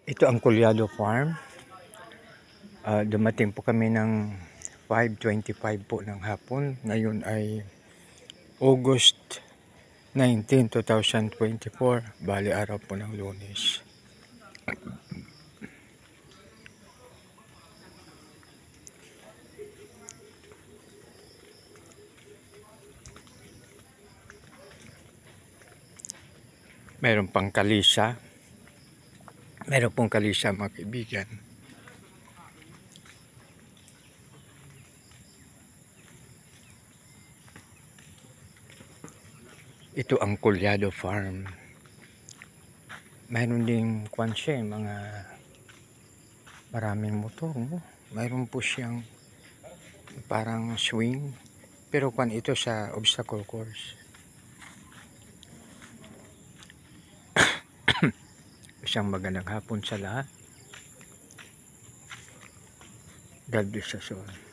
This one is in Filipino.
Ito ang Collado Farm. Dumating po kami ng 5:25 po ng hapon. Ngayon ay August 19, 2024. Bali araw po ng Lunes. Meron pang kalisa. Meron pong kalisa, mga kaibigan. Ito ang Collado Farm. Mayroon ding kwanse, mga maraming motor. Mayroon po siyang parang swing. Pero kwan ito sa obstacle course. Isang magandang hapon sa lahat. God bless us all.